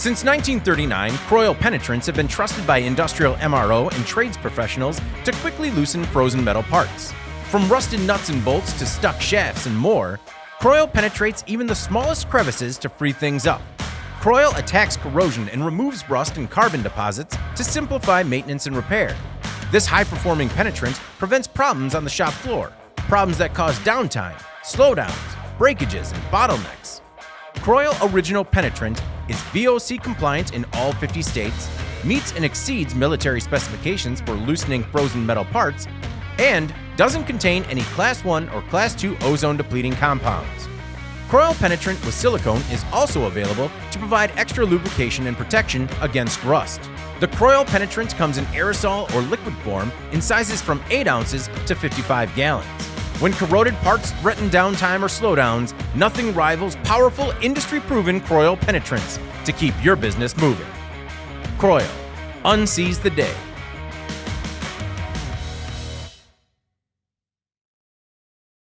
Since 1939, Kroil penetrants have been trusted by industrial MRO and trades professionals to quickly loosen frozen metal parts. From rusted nuts and bolts to stuck shafts and more, Kroil penetrates even the smallest crevices to free things up. Kroil attacks corrosion and removes rust and carbon deposits to simplify maintenance and repair. This high-performing penetrant prevents problems on the shop floor, problems that cause downtime, slowdowns, breakages, and bottlenecks. Kroil Original Penetrant is VOC compliant in all 50 states, meets and exceeds military specifications for loosening frozen metal parts, and doesn't contain any Class 1 or Class 2 ozone-depleting compounds. Kroil Penetrant with silicone is also available to provide extra lubrication and protection against rust. The Kroil Penetrant comes in aerosol or liquid form in sizes from 8 ounces to 55 gallons. When corroded parts threaten downtime or slowdowns, nothing rivals powerful, industry-proven Kroil penetrants to keep your business moving. Kroil, unseize the day.